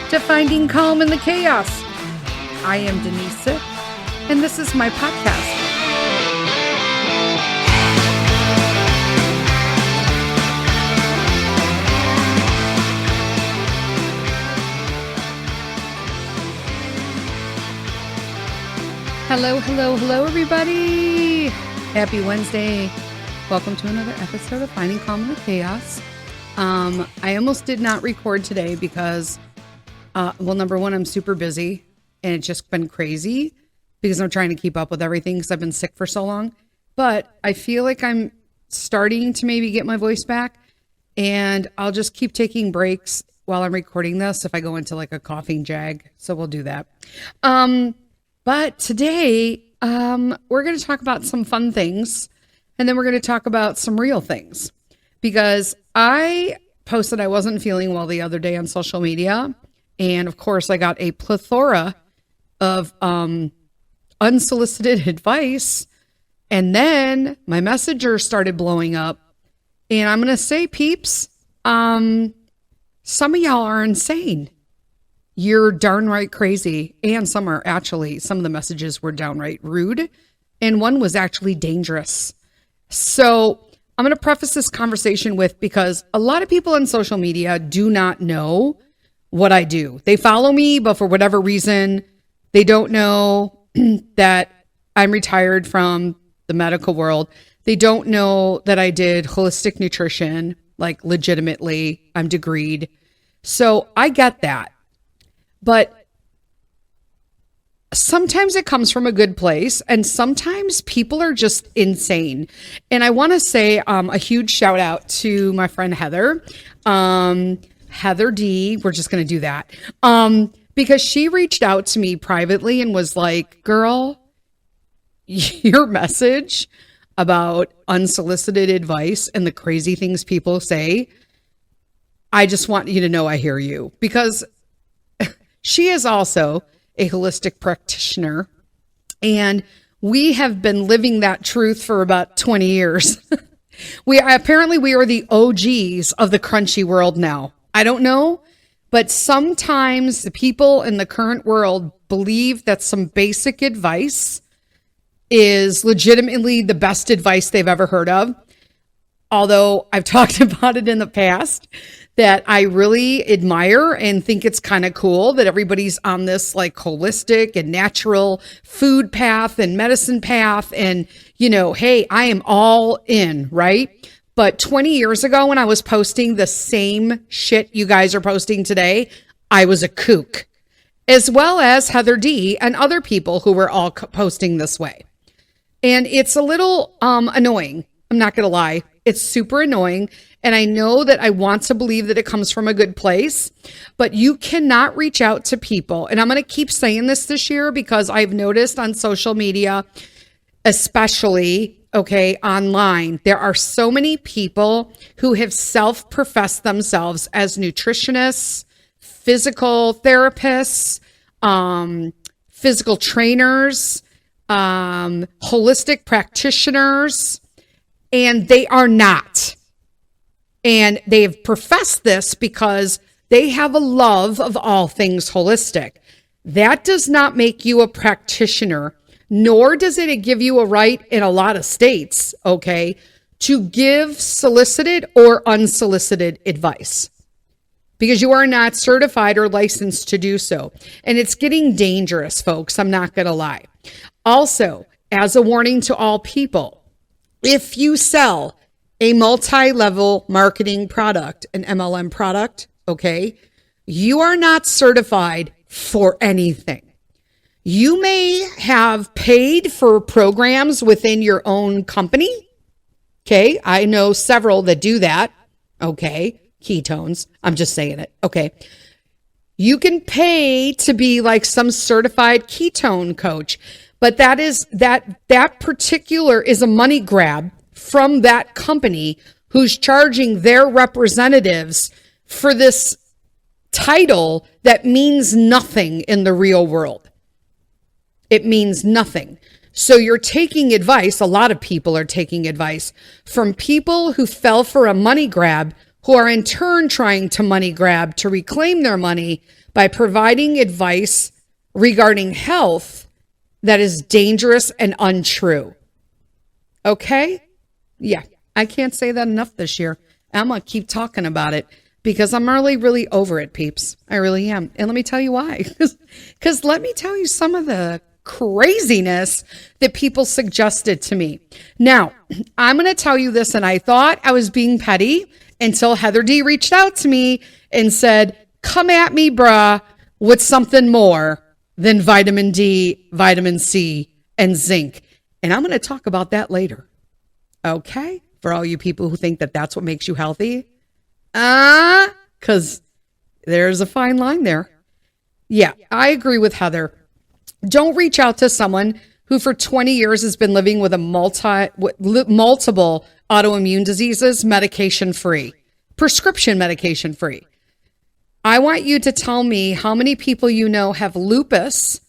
to finding calm in the chaos. I am Denise Sith, and this is my podcast. Hello, everybody. Happy Wednesday. Welcome to another episode of Finding Calm in the Chaos. I almost did not record today because, number one, I'm super busy and it's just been crazy because I'm trying to keep up with everything because I've been sick for so long. But I feel like I'm starting to maybe get my voice back, and I'll just keep taking breaks while I'm recording this if I go into like a coughing jag. So we'll do that. But today, we're going to talk about some fun things, and then we're going to talk about some real things, because I posted I wasn't feeling well the other day on social media, and of course I got a plethora of unsolicited advice, and then my messenger started blowing up, and I'm going to say, peeps, some of y'all are insane. You're downright crazy. And some of the messages were downright rude. And one was actually dangerous. So I'm going to preface this conversation with, because a lot of people on social media do not know what I do. They follow me, but for whatever reason, they don't know that I'm retired from the medical world. They don't know that I did holistic nutrition, like legitimately. I'm degreed. So I get that. But sometimes it comes from a good place, and sometimes people are just insane. And I want to say a huge shout out to my friend Heather, Heather D. We're just going to do that because she reached out to me privately and was like, girl, your message about unsolicited advice and the crazy things people say, I just want you to know I hear you, because she is also a holistic practitioner, and we have been living that truth for about 20 years. We are the OGs of the crunchy world now. I don't know, but sometimes the people in the current world believe that some basic advice is legitimately the best advice they've ever heard of. Although I've talked about it in the past, that I really admire and think it's kind of cool that everybody's on this like holistic and natural food path and medicine path. And, you know, hey, I am all in, right? But 20 years ago, when I was posting the same shit you guys are posting today, I was a kook, as well as Heather D and other people who were all posting this way. And it's a little annoying. I'm not going to lie. It's super annoying. And I know that I want to believe that it comes from a good place, but you cannot reach out to people. And I'm going to keep saying this year, because I've noticed on social media, especially, online, there are so many people who have self-professed themselves as nutritionists, physical therapists, physical trainers, holistic practitioners, and they are not. And they've professed this because they have a love of all things holistic. That does not make you a practitioner, nor does it give you a right in a lot of states, to give solicited or unsolicited advice, because you are not certified or licensed to do so. And it's getting dangerous, folks. I'm not going to lie. Also, as a warning to all people, if you sell a multi-level marketing product, an MLM product, you are not certified for anything. You may have paid for programs within your own company. I know several that do that. Ketones. I'm just saying it. You can pay to be like some certified ketone coach, but that particular is a money grab from that company who's charging their representatives for this title that means nothing in the real world. It means nothing. So you're taking advice, a lot of people are taking advice from people who fell for a money grab, who are in turn trying to money grab to reclaim their money by providing advice regarding health that is dangerous and untrue. Okay? Yeah, I can't say that enough this year. I'm going to keep talking about it because I'm really over it, peeps. I really am. And let me tell you why. Because let me tell you some of the craziness that people suggested to me. Now, I'm going to tell you this, and I thought I was being petty until Heather D reached out to me and said, come at me, bruh, with something more than vitamin D, vitamin C, and zinc. And I'm going to talk about that later. Okay? For all you people who think that that's what makes you healthy. Because there's a fine line there. Yeah, I agree with Heather. Don't reach out to someone who for 20 years has been living with multiple autoimmune diseases, medication-free, prescription medication-free. I want you to tell me how many people you know have lupus,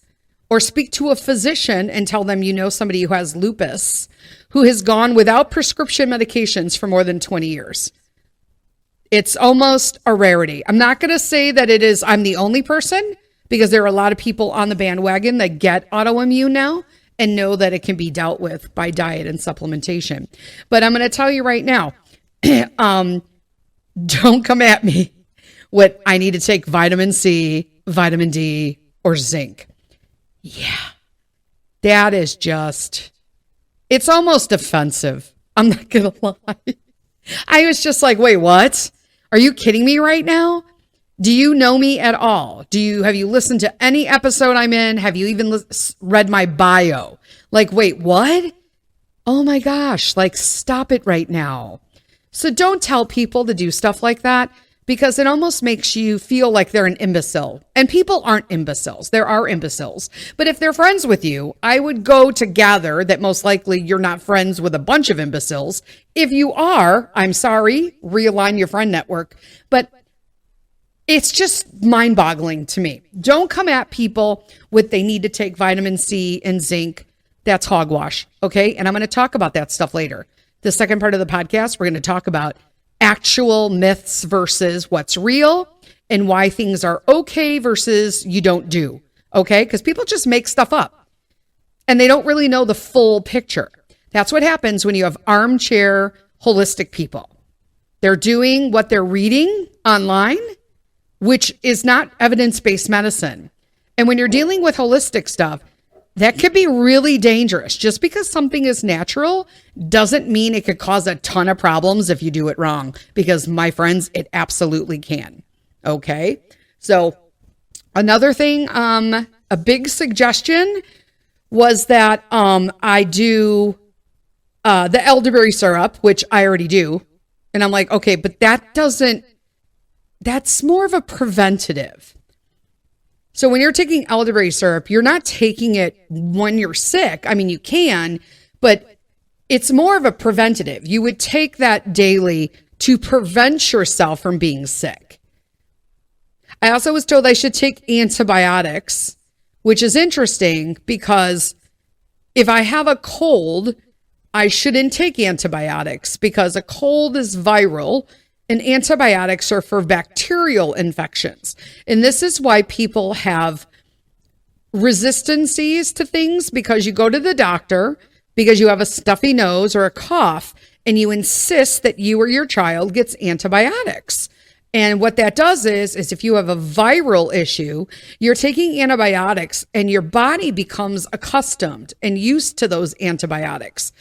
or speak to a physician and tell them you know somebody who has lupus, who has gone without prescription medications for more than 20 years. It's almost a rarity. I'm not going to say that I'm the only person, because there are a lot of people on the bandwagon that get autoimmune now and know that it can be dealt with by diet and supplementation. But I'm going to tell you right now, don't come at me with I need to take vitamin C, vitamin D, or zinc. Yeah, that is just, it's almost offensive. I'm not going to lie. I was just like, wait, what? Are you kidding me right now? Do you know me at all? Have you listened to any episode I'm in? Have you even read my bio? Like, wait, what? Oh my gosh, like, stop it right now. So don't tell people to do stuff like that, because it almost makes you feel like they're an imbecile. And people aren't imbeciles. There are imbeciles. But if they're friends with you, I would go to gather that most likely you're not friends with a bunch of imbeciles. If you are, I'm sorry, realign your friend network. But it's just mind-boggling to me. Don't come at people with they need to take vitamin C and zinc. That's hogwash, okay? And I'm going to talk about that stuff later. The second part of the podcast, we're going to talk about actual myths versus what's real and why things are okay versus you don't do, okay? Because people just make stuff up and they don't really know the full picture. That's what happens when you have armchair holistic people. They're doing what they're reading online, which is not evidence-based medicine. And when you're dealing with holistic stuff, that could be really dangerous. Just because something is natural doesn't mean it could cause a ton of problems if you do it wrong. Because, my friends, it absolutely can. Okay? So, another thing, a big suggestion was that I do the elderberry syrup, which I already do. And I'm like, okay, but that's more of a preventative. So when you're taking elderberry syrup, you're not taking it when you're sick. I mean, you can, but it's more of a preventative. You would take that daily to prevent yourself from being sick. I also was told I should take antibiotics, which is interesting because if I have a cold, I shouldn't take antibiotics because a cold is viral. And antibiotics are for bacterial infections. And this is why people have resistancies to things, because you go to the doctor because you have a stuffy nose or a cough and you insist that you or your child gets antibiotics. And what that does is if you have a viral issue, you're taking antibiotics and your body becomes accustomed and used to those antibiotics.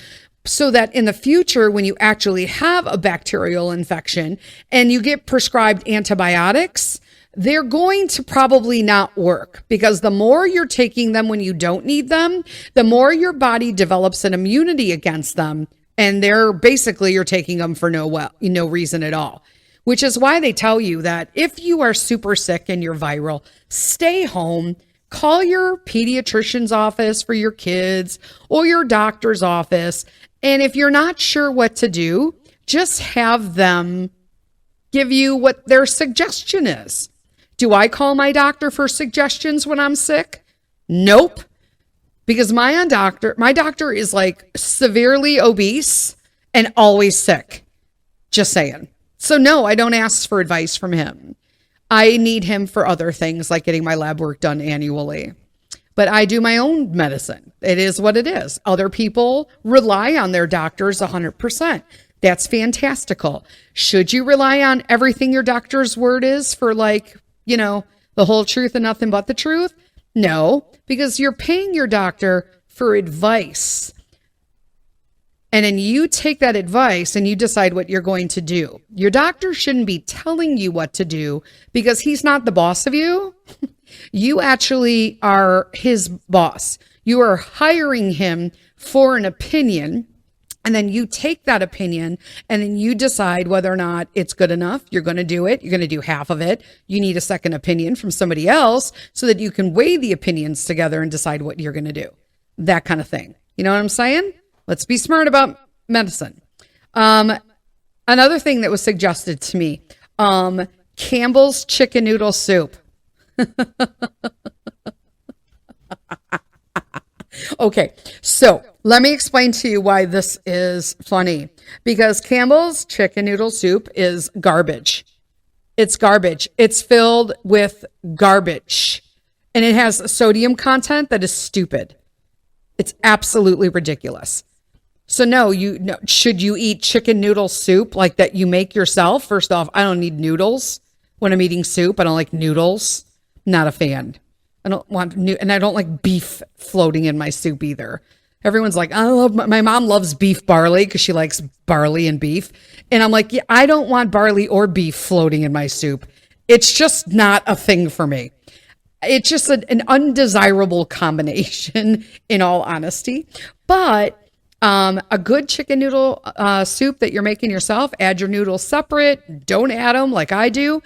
So that in the future, when you actually have a bacterial infection and you get prescribed antibiotics, they're going to probably not work, because the more you're taking them when you don't need them, the more your body develops an immunity against them. And you're taking them for no reason at all, which is why they tell you that if you are super sick and you're viral, stay home. Call your pediatrician's office for your kids or your doctor's office. And if you're not sure what to do, just have them give you what their suggestion is. Do I call my doctor for suggestions when I'm sick? Nope. Because my doctor is like severely obese and always sick. Just saying. So no, I don't ask for advice from him. I need him for other things like getting my lab work done annually. But I do my own medicine. It is what it is. Other people rely on their doctors 100%. That's fantastical. Should you rely on everything your doctor's word is for, like, the whole truth and nothing but the truth? No, because you're paying your doctor for advice. And then you take that advice and you decide what you're going to do. Your doctor shouldn't be telling you what to do because he's not the boss of you. You actually are his boss. You are hiring him for an opinion. And then you take that opinion and then you decide whether or not it's good enough. You're going to do it. You're going to do half of it. You need a second opinion from somebody else so that you can weigh the opinions together and decide what you're going to do. That kind of thing. You know what I'm saying? Let's be smart about medicine. Another thing that was suggested to me, Campbell's chicken noodle soup. Okay, so let me explain to you why this is funny. Because Campbell's chicken noodle soup is garbage. It's garbage. It's filled with garbage. And it has sodium content that is stupid. It's absolutely ridiculous. So no, should you eat chicken noodle soup like that you make yourself? First off, I don't need noodles when I'm eating soup. I don't like noodles. Not a fan. I don't want and I don't like beef floating in my soup either. Everyone's like, my mom loves beef barley because she likes barley and beef. And I'm like, yeah, I don't want barley or beef floating in my soup. It's just not a thing for me. It's just an undesirable combination, in all honesty. But a good chicken noodle soup that you're making yourself, add your noodles separate. Don't add them like I do.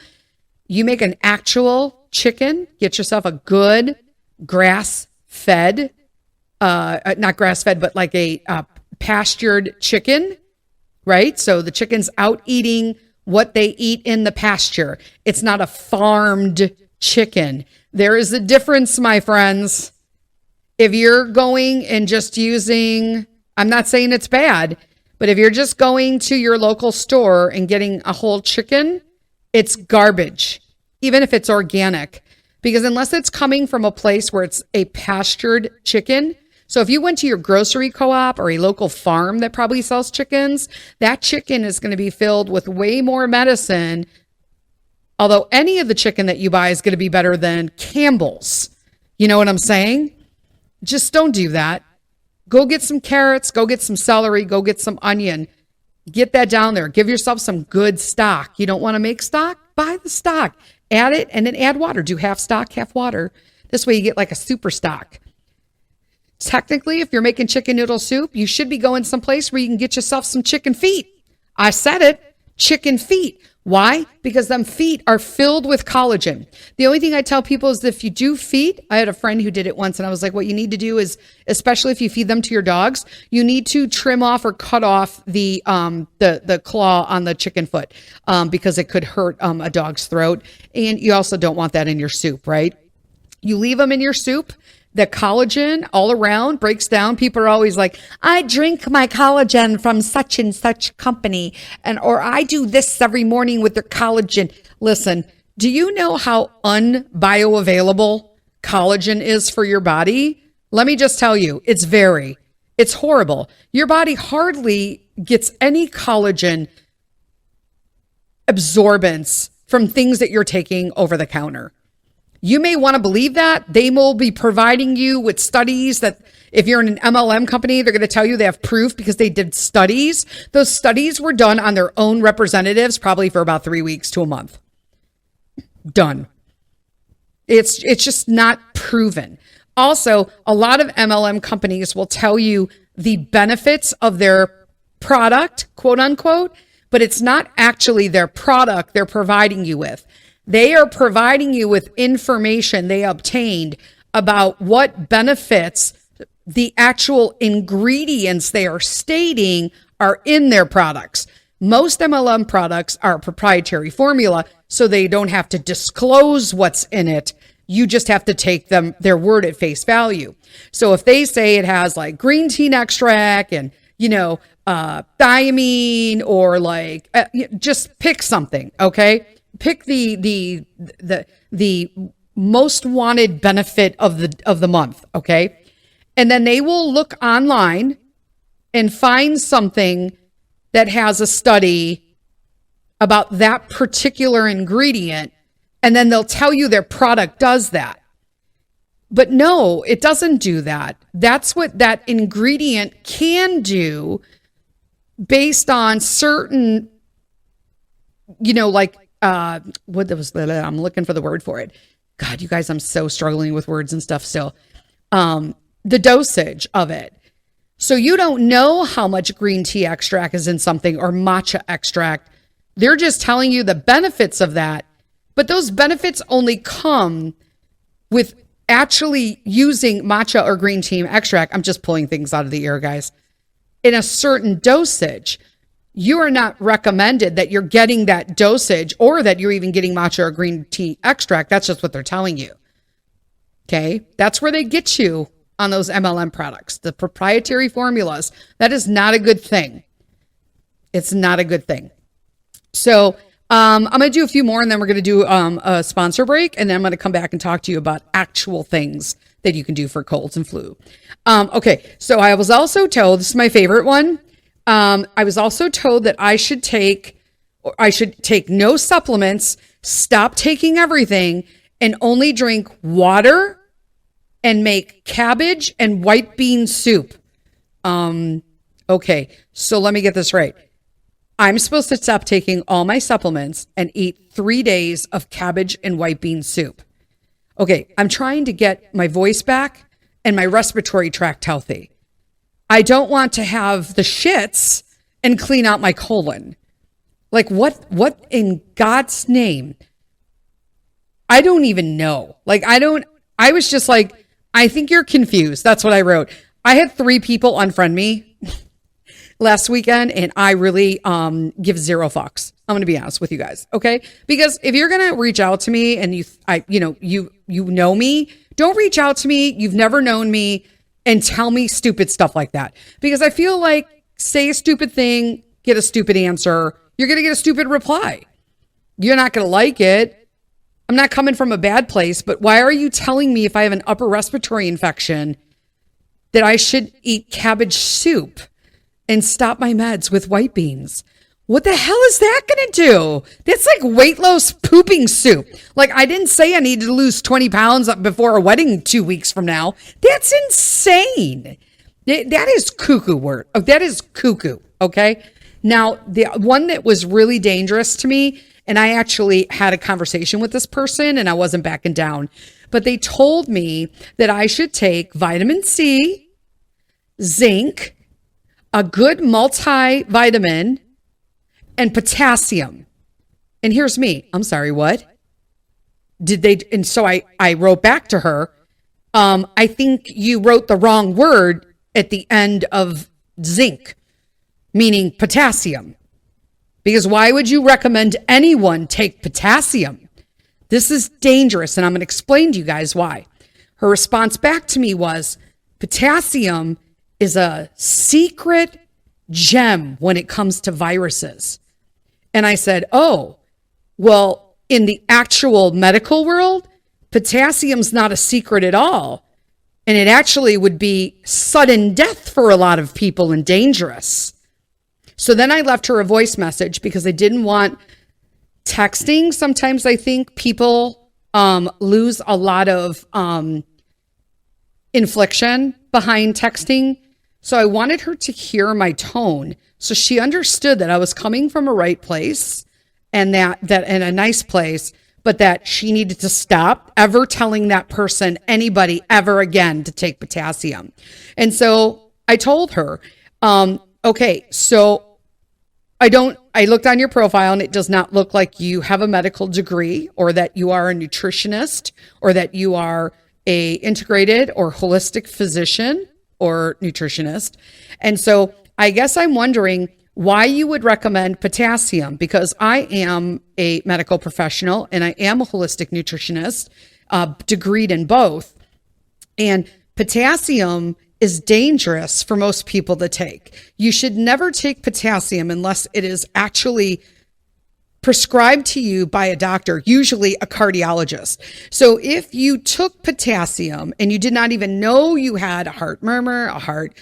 You make an actual chicken. Get yourself a good grass-fed, not grass-fed, but like a pastured chicken, right? So the chicken's out eating what they eat in the pasture. It's not a farmed chicken. There is a difference, my friends. If you're going and just using, I'm not saying it's bad, but if you're just going to your local store and getting a whole chicken, it's garbage, even if it's organic. Because unless it's coming from a place where it's a pastured chicken, so if you went to your grocery co-op or a local farm that probably sells chickens, that chicken is going to be filled with way more medicine. Although any of the chicken that you buy is going to be better than Campbell's. You know what I'm saying? Just don't do that. Go get some carrots, go get some celery, go get some onion. Get that down there. Give yourself some good stock. You don't want to make stock? Buy the stock. Add it and then add water. Do half stock, half water. This way you get like a super stock. Technically, if you're making chicken noodle soup, you should be going someplace where you can get yourself some chicken feet. I said it, chicken feet. Why? Because them feet are filled with collagen. The only thing I tell people is that if you do feet, I had a friend who did it once and I was like, what you need to do is, especially if you feed them to your dogs, you need to trim off or cut off the claw on the chicken foot, because it could hurt a dog's throat. And you also don't want that in your soup, right? You leave them in your soup. The collagen all around breaks down. People are always like, I drink my collagen from such and such company, or I do this every morning with their collagen. Listen, do you know how unbioavailable collagen is for your body? Let me just tell you, it's horrible. Your body hardly gets any collagen absorbance from things that you're taking over the counter. You may want to believe that. They will be providing you with studies that if you're in an MLM company, they're going to tell you they have proof because they did studies. Those studies were done on their own representatives, probably for about 3 weeks to a month. Done. It's just not proven. Also, a lot of MLM companies will tell you the benefits of their product, quote unquote, but it's not actually their product they're providing you with. They are providing you with information they obtained about what benefits the actual ingredients they are stating are in their products. Most MLM products are proprietary formula, so they don't have to disclose what's in it. You just have to take their word at face value. So if they say it has like green tea extract and thiamine, or like, just pick something. Okay. Pick the most wanted benefit of the month. Okay. And then they will look online and find something that has a study about that particular ingredient. And then they'll tell you their product does that. But no, it doesn't do that. That's what that ingredient can do based on certain, what was, I'm looking for the word for it. God, you guys, I'm so struggling with words and stuff still. The dosage of it. So you don't know how much green tea extract is in something, or matcha extract. They're just telling you the benefits of that. But those benefits only come with actually using matcha or green tea extract. I'm just pulling things out of the air, guys. In a certain dosage. You are not recommended that you're getting that dosage, or that you're even getting matcha or green tea extract. That's just what they're telling you. Okay. That's where they get you on those MLM products, the proprietary formulas. That is not a good thing. It's not a good thing. So I'm going to do a few more, and then we're going to do a sponsor break, and then I'm going to come back and talk to you about actual things that you can do for colds and flu. Okay, so I was also told, this is my favorite one. I was also told that I should take no supplements, stop taking everything, and only drink water and make cabbage and white bean soup. Okay, so let me get this right. I'm supposed to stop taking all my supplements and eat 3 days of cabbage and white bean soup. Okay, I'm trying to get my voice back and my respiratory tract healthy. I don't want to have the shits and clean out my colon. Like, what in God's name? I don't even know. I was just like, I think you're confused. That's what I wrote. I had 3 people unfriend me last weekend, and I really give zero fucks. I'm going to be honest with you guys, okay? Because if you're going to reach out to me and you know me, don't reach out to me. You've never known me and tell me stupid stuff like that. Because I feel like, say a stupid thing, get a stupid answer. You're going to get a stupid reply. You're not going to like it. I'm not coming from a bad place, but why are you telling me if I have an upper respiratory infection that I should eat cabbage soup and stop my meds with white beans? What the hell is that going to do? That's like weight loss pooping soup. Like, I didn't say I needed to lose 20 pounds before a wedding 2 weeks from now. That's insane. That is cuckoo word. Oh, that is cuckoo. Okay. Now, the one that was really dangerous to me, and I actually had a conversation with this person and I wasn't backing down, but they told me that I should take vitamin C, zinc, a good multivitamin, and potassium. And here's me. I'm sorry, what? Did they? And so I wrote back to her, I think you wrote the wrong word at the end of zinc, meaning potassium. Because why would you recommend anyone take potassium? This is dangerous, and I'm going to explain to you guys why. Her response back to me was, potassium is a secret gem when it comes to viruses. And I said, oh, well, in the actual medical world, potassium's not a secret at all. And it actually would be sudden death for a lot of people and dangerous. So then I left her a voice message because I didn't want texting. Sometimes I think people lose a lot of inflection behind texting. So I wanted her to hear my tone. So she understood that I was coming from a right place and that in a nice place, but that she needed to stop ever telling that person, anybody ever again, to take potassium. And so I told her, okay, so I looked on your profile and it does not look like you have a medical degree or that you are a nutritionist or that you are a integrated or holistic physician or nutritionist. And so I guess I'm wondering why you would recommend potassium, because I am a medical professional and I am a holistic nutritionist, degreed in both. And potassium is dangerous for most people to take. You should never take potassium unless it is actually prescribed to you by a doctor, usually a cardiologist. So if you took potassium and you did not even know you had a heart murmur, a heart,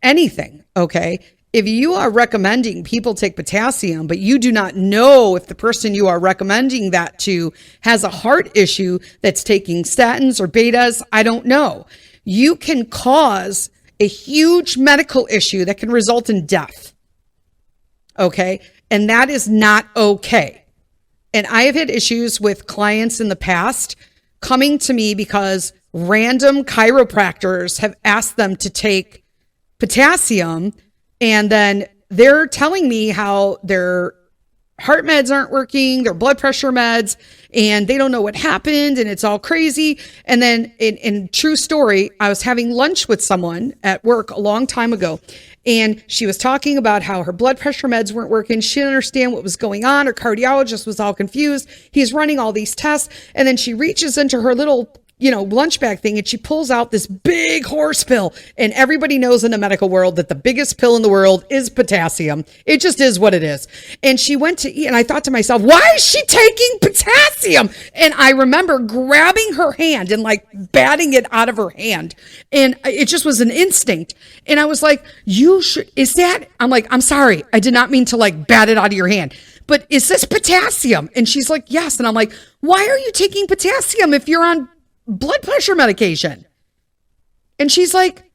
anything, okay? If you are recommending people take potassium, but you do not know if the person you are recommending that to has a heart issue that's taking statins or betas, I don't know. You can cause a huge medical issue that can result in death. Okay? And that is not okay. And I have had issues with clients in the past coming to me because random chiropractors have asked them to take potassium, and then they're telling me how their heart meds aren't working, their blood pressure meds, and they don't know what happened, and it's all crazy. And then in true story, I was having lunch with someone at work a long time ago, and she was talking about how her blood pressure meds weren't working. She didn't understand what was going on. Her cardiologist was all confused. He's running all these tests. And then she reaches into her little, lunch bag thing, and she pulls out this big horse pill. And everybody knows in the medical world that the biggest pill in the world is potassium. It just is what it is. And she went to eat, and I thought to myself, why is she taking potassium? And I remember grabbing her hand and like batting it out of her hand. And it just was an instinct. And I was like, I'm like, I'm sorry. I did not mean to like bat it out of your hand. But is this potassium? And she's like, yes. And I'm like, why are you taking potassium if you're on blood pressure medication? And she's like,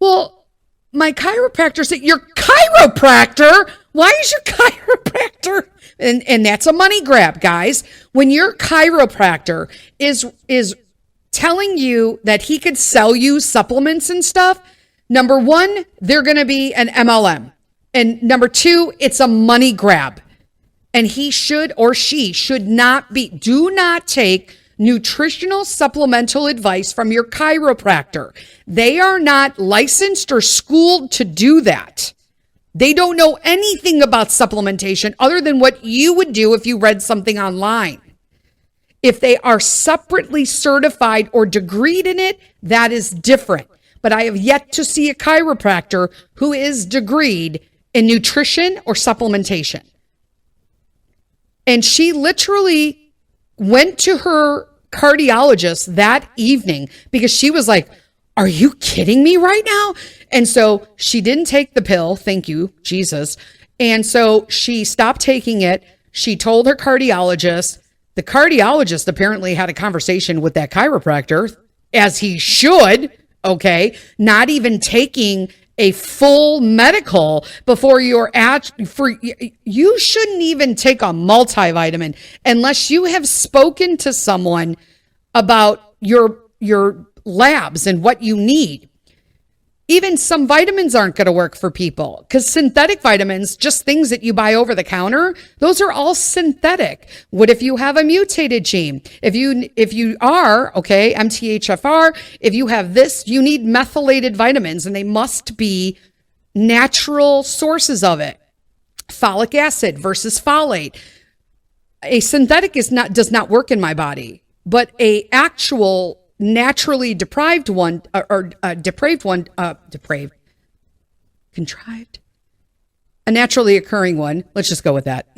well, my chiropractor said, your chiropractor? Why is your chiropractor? And that's a money grab, guys. When your chiropractor is telling you that he could sell you supplements and stuff, number one, they're going to be an MLM. And number two, it's a money grab. And he should, or she should not be, do not take nutritional supplemental advice from your chiropractor. They are not licensed or schooled to do that. They don't know anything about supplementation other than what you would do if you read something online. If they are separately certified or degreed in it, that is different. But I have yet to see a chiropractor who is degreed in nutrition or supplementation. And she literally went to her cardiologist that evening because she was like, are you kidding me right now? And so she didn't take the pill. Thank you, Jesus. And so she stopped taking it. She told her cardiologist. The cardiologist apparently had a conversation with that chiropractor, as he should, okay? Not even taking a full medical before you shouldn't even take a multivitamin unless you have spoken to someone about your labs and what you need. Even some vitamins aren't going to work for people because synthetic vitamins, just things that you buy over the counter, those are all synthetic. What if you have a mutated gene? If you are, okay, MTHFR, if you have this, you need methylated vitamins and they must be natural sources of it. Folic acid versus folate. A synthetic does not work in my body, but a actual naturally deprived one contrived, a naturally occurring one. Let's just go with that.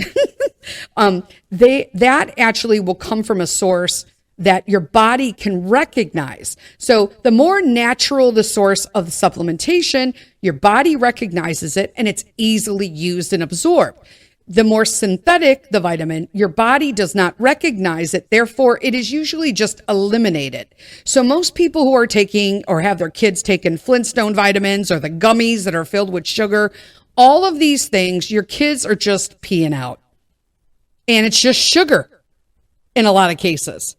That actually will come from a source that your body can recognize. So the more natural the source of the supplementation, your body recognizes it and it's easily used and absorbed. The more synthetic the vitamin, your body does not recognize it. Therefore, it is usually just eliminated. So most people who are taking or have their kids taking Flintstone vitamins or the gummies that are filled with sugar, all of these things, your kids are just peeing out. And it's just sugar in a lot of cases.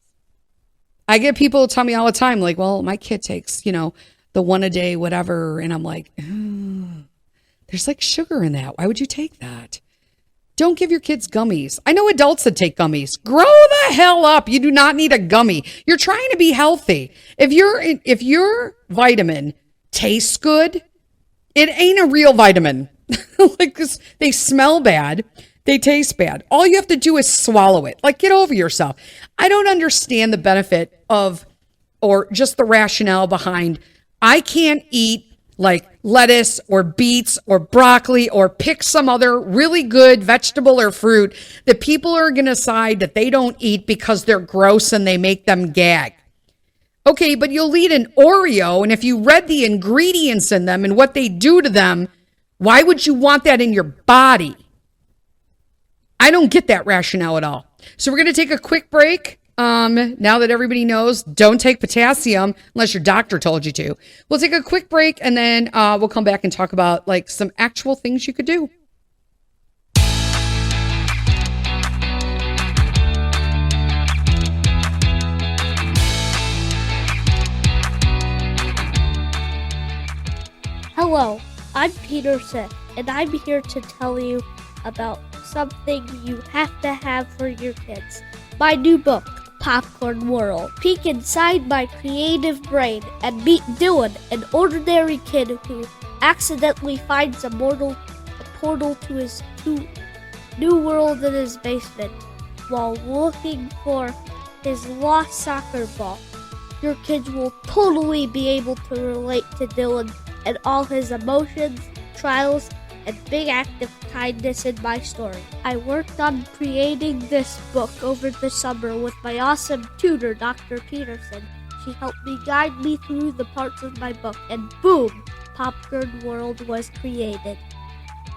I get people who tell me all the time, like, well, my kid takes, the one a day, whatever. And I'm like, there's like sugar in that. Why would you take that? Don't give your kids gummies. I know adults that take gummies. Grow the hell up. You do not need a gummy. You're trying to be healthy. If your vitamin tastes good, it ain't a real vitamin. Like this, they smell bad. They taste bad. All you have to do is swallow it. Like, get over yourself. I don't understand the benefit of, or just the rationale behind I can't eat like lettuce or beets or broccoli or pick some other really good vegetable or fruit that people are going to decide that they don't eat because they're gross and they make them gag. Okay, but you'll eat an Oreo, and if you read the ingredients in them and what they do to them, why would you want that in your body? I don't get that rationale at all. So we're going to take a quick break. Now that everybody knows, don't take potassium unless your doctor told you to. We'll take a quick break, and then we'll come back and talk about like some actual things you could do. Hello, I'm Peter Sith, and I'm here to tell you about something you have to have for your kids. My new book, Popcorn World. Peek inside my creative brain and meet Dylan, an ordinary kid who accidentally finds a portal to his new world in his basement while looking for his lost soccer ball. Your kids will totally be able to relate to Dylan and all his emotions, trials, and big act of kindness in my story. I worked on creating this book over the summer with my awesome tutor, Dr. Peterson. She helped me guide me through the parts of my book, and boom, Popcorn World was created.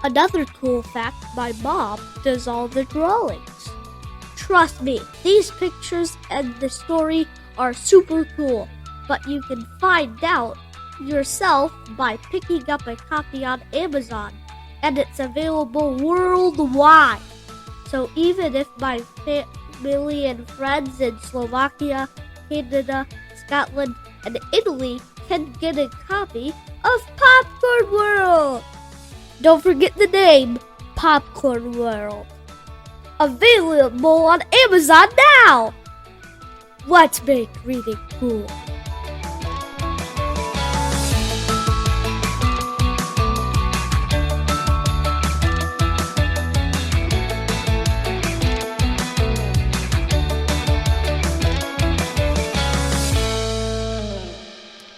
Another cool fact, my mom does all the drawings. Trust me, these pictures and the story are super cool, but you can find out yourself by picking up a copy on Amazon, and it's available worldwide. So even if my family and friends in Slovakia, Canada, Scotland, and Italy can get a copy of Popcorn World. Don't forget the name, Popcorn World. Available on Amazon now! Let's make reading cool.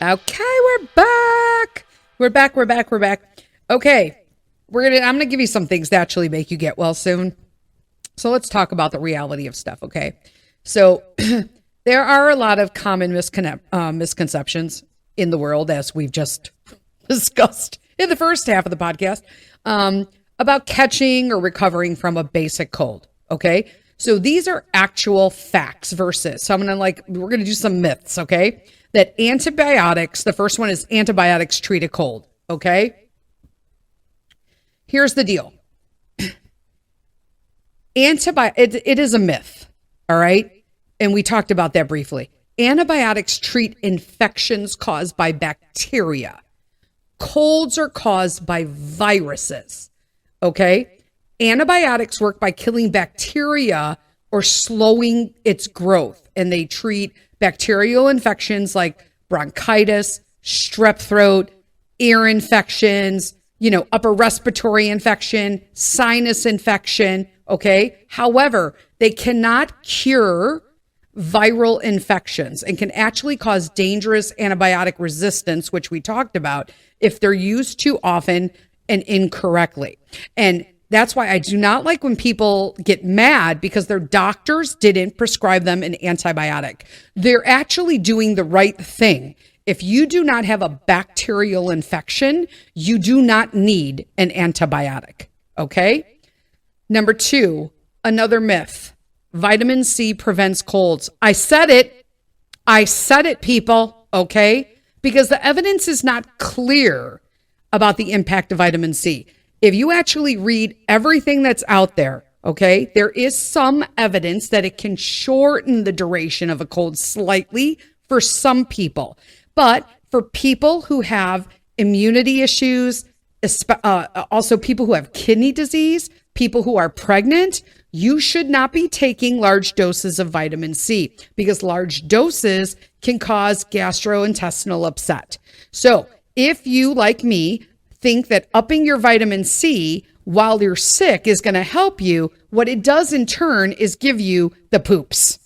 Okay, we're back. We're back. Okay, I'm gonna give you some things that actually make you get well soon. So let's talk about the reality of stuff, okay? So there are a lot of common misconceptions in the world, as we've just discussed in the first half of the podcast, about catching or recovering from a basic cold, okay? So these are actual facts versus, so we're gonna do some myths, okay? That antibiotics, the first one is antibiotics treat a cold, okay? Here's the deal. It is a myth, all right? And we talked about that briefly. Antibiotics treat infections caused by bacteria. Colds are caused by viruses, okay? Antibiotics work by killing bacteria or slowing its growth, and they treat bacterial infections like bronchitis, strep throat, ear infections, upper respiratory infection, sinus infection, okay? However, they cannot cure viral infections and can actually cause dangerous antibiotic resistance, which we talked about, if they're used too often and incorrectly. And that's why I do not like when people get mad because their doctors didn't prescribe them an antibiotic. They're actually doing the right thing. If you do not have a bacterial infection, you do not need an antibiotic, okay? Number 2, another myth. Vitamin C prevents colds. I said it, people, okay? Because the evidence is not clear about the impact of vitamin C. If you actually read everything that's out there, okay, there is some evidence that it can shorten the duration of a cold slightly for some people. But for people who have immunity issues, also people who have kidney disease, people who are pregnant, you should not be taking large doses of vitamin C because large doses can cause gastrointestinal upset. So if you, like me, think that upping your vitamin C while you're sick is going to help you, what it does in turn is give you the poops.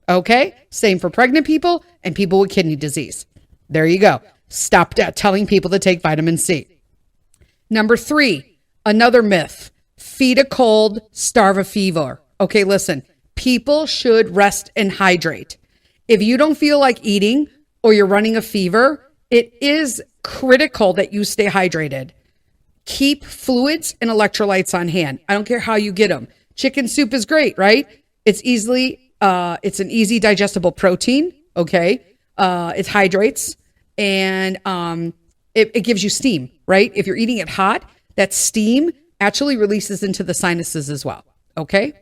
Okay? Same for pregnant people and people with kidney disease. There you go. Stop telling people to take vitamin C. Number 3, another myth: feed a cold, starve a fever. Okay, listen, people should rest and hydrate. If you don't feel like eating or you're running a fever, it is critical that you stay hydrated. Keep fluids and electrolytes on hand. I don't care how you get them. Chicken soup is great, right? It's an easy digestible protein. Okay. It hydrates and, it gives you steam, right? If you're eating it hot, that steam actually releases into the sinuses as well. Okay.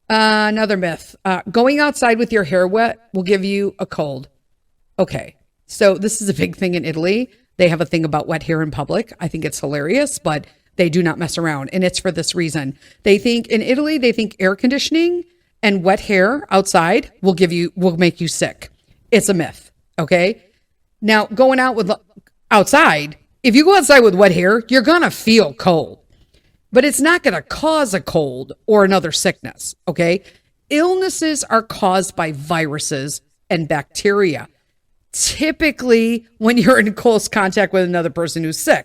Another myth, going outside with your hair wet will give you a cold. Okay. So this is a big thing in Italy. They have a thing about wet hair in public. I think it's hilarious, but they do not mess around. And it's for this reason. In Italy, they think air conditioning and wet hair outside will make you sick. It's a myth. Okay. Now going outside, if you go outside with wet hair, you're going to feel cold, but it's not going to cause a cold or another sickness. Okay. Illnesses are caused by viruses and bacteria. Typically when you're in close contact with another person who's sick.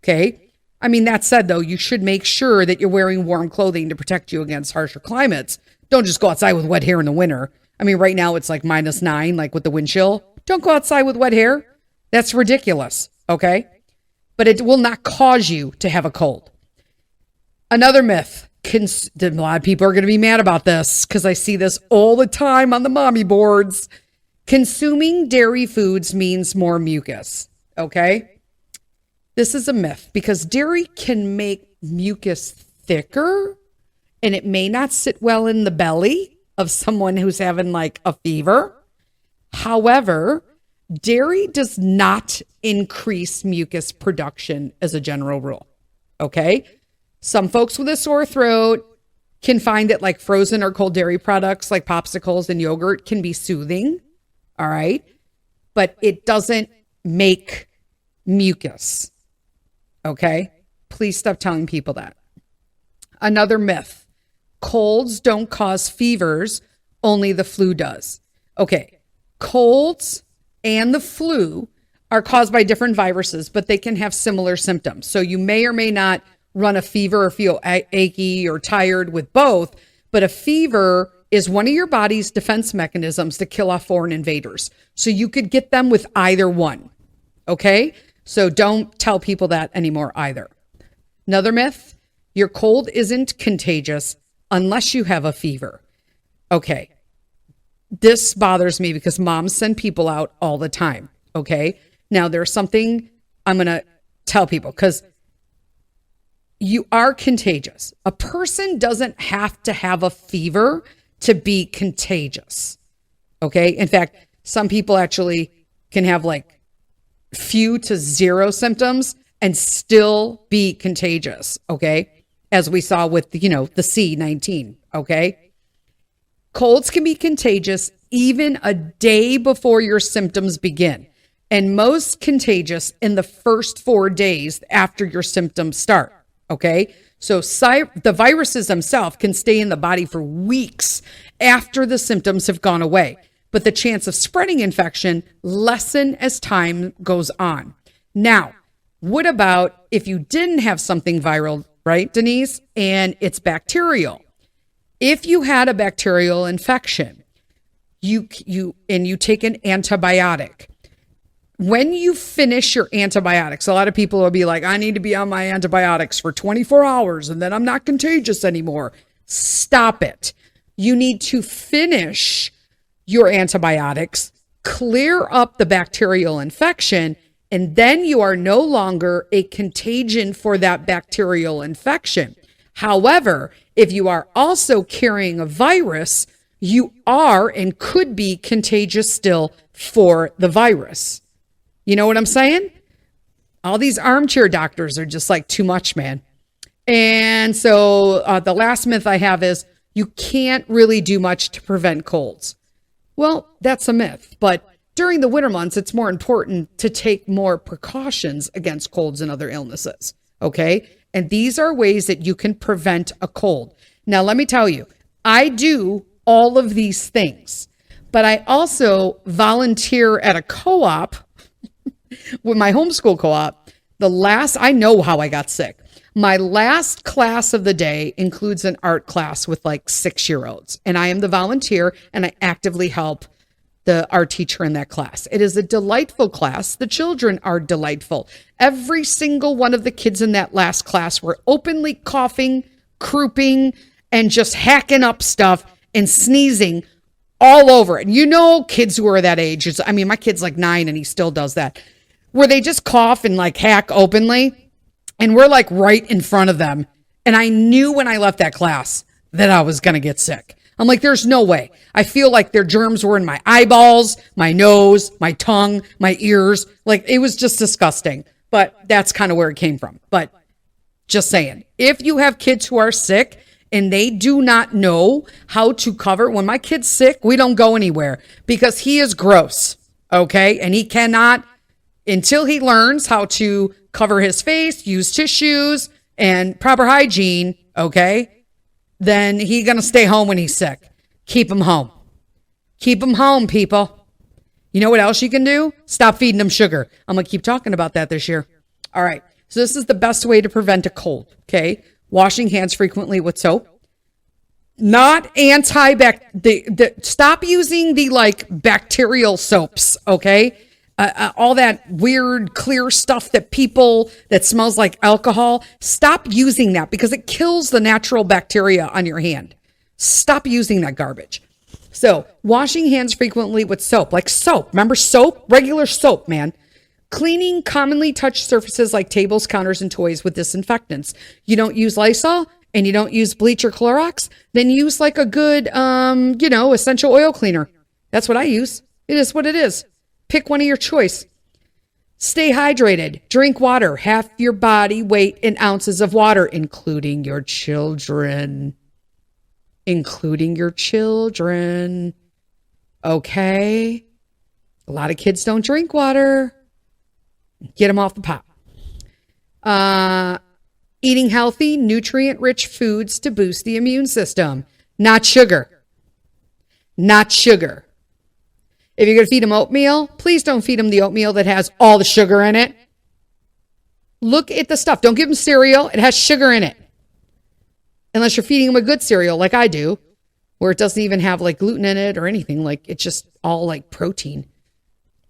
Okay. I mean, that said though, you should make sure that you're wearing warm clothing to protect you against harsher climates. Don't just go outside with wet hair in the winter. I mean, right now it's like -9, like with the wind chill. Don't go outside with wet hair. That's ridiculous. Okay. But it will not cause you to have a cold. Another myth. A lot of people are going to be mad about this because I see this all the time on the mommy boards. Consuming dairy foods means more mucus. Okay. This is a myth because dairy can make mucus thicker and it may not sit well in the belly of someone who's having like a fever. However, dairy does not increase mucus production as a general rule. Okay. Some folks with a sore throat can find that like frozen or cold dairy products like popsicles and yogurt can be soothing. All right. But it doesn't make mucus. Okay. Please stop telling people that. Another myth. Colds don't cause fevers. Only the flu does. Okay. Colds and the flu are caused by different viruses, but they can have similar symptoms. So you may or may not run a fever or feel achy or tired with both, but a fever is one of your body's defense mechanisms to kill off foreign invaders. So you could get them with either one. Okay. So don't tell people that anymore either. Another myth, your cold isn't contagious unless you have a fever. Okay. This bothers me because moms send people out all the time. Okay. Now there's something I'm going to tell people because you are contagious. A person doesn't have to have a fever to be contagious. Okay. In fact, some people actually can have like few to zero symptoms and still be contagious. Okay. As we saw with, the C-19. Okay. Colds can be contagious even a day before your symptoms begin, and most contagious in the first 4 days after your symptoms start. Okay. So the viruses themselves can stay in the body for weeks after the symptoms have gone away, but the chance of spreading infection lessen as time goes on. Now, what about if you didn't have something viral, right, Denise, and it's bacterial? If you had a bacterial infection, you take an antibiotic. When you finish your antibiotics, a lot of people will be like, I need to be on my antibiotics for 24 hours and then I'm not contagious anymore. Stop it. You need to finish your antibiotics, clear up the bacterial infection, and then you are no longer a contagion for that bacterial infection. However, if you are also carrying a virus, you are and could be contagious still for the virus. You know what I'm saying? All these armchair doctors are just like too much, man. And so the last myth I have is you can't really do much to prevent colds. Well, that's a myth, but during the winter months, it's more important to take more precautions against colds and other illnesses. Okay. And these are ways that you can prevent a cold. Now, let me tell you, I do all of these things, but I also volunteer at a co-op with my homeschool co-op, I know how I got sick. My last class of the day includes an art class with like 6-year-olds, and I am the volunteer and I actively help our teacher in that class. It is a delightful class. The children are delightful. Every single one of the kids in that last class were openly coughing, crouping, and just hacking up stuff and sneezing all over it. You know, kids who are that age, my kid's like 9 and he still does that, where they just cough and like hack openly, and we're like right in front of them. And I knew when I left that class that I was going to get sick. I'm like, there's no way. I feel like their germs were in my eyeballs, my nose, my tongue, my ears. Like, it was just disgusting. But that's kind of where it came from. But just saying, if you have kids who are sick and they do not know how to cover, when my kid's sick, we don't go anywhere because he is gross. Okay. And he cannot, until he learns how to cover his face, use tissues and proper hygiene. Okay. Then he's going to stay home when he's sick. Keep him home. Keep him home, people. You know what else you can do? Stop feeding him sugar. I'm going to keep talking about that this year. All right. So this is the best way to prevent a cold. Okay. Washing hands frequently with soap. Not stop using the like bacterial soaps. Okay. All that weird clear stuff that smells like alcohol. Stop using that because it kills the natural bacteria on your hand. Stop using that garbage. So washing hands frequently with soap, like soap. Remember soap? Regular soap, man. Cleaning commonly touched surfaces like tables, counters, and toys with disinfectants. You don't use Lysol and you don't use bleach or Clorox, then use like a good, essential oil cleaner. That's what I use. It is what it is. Pick one of your choice. Stay hydrated. Drink water. Half your body weight in ounces of water, including your children. Including your children. Okay? A lot of kids don't drink water. Get them off the pot. Eating healthy, nutrient-rich foods to boost the immune system. Not sugar. Not sugar. If you're going to feed them oatmeal, please don't feed them the oatmeal that has all the sugar in it. Look at the stuff. Don't give them cereal. It has sugar in it. Unless you're feeding them a good cereal like I do, where it doesn't even have like gluten in it or anything. Like it's just all like protein.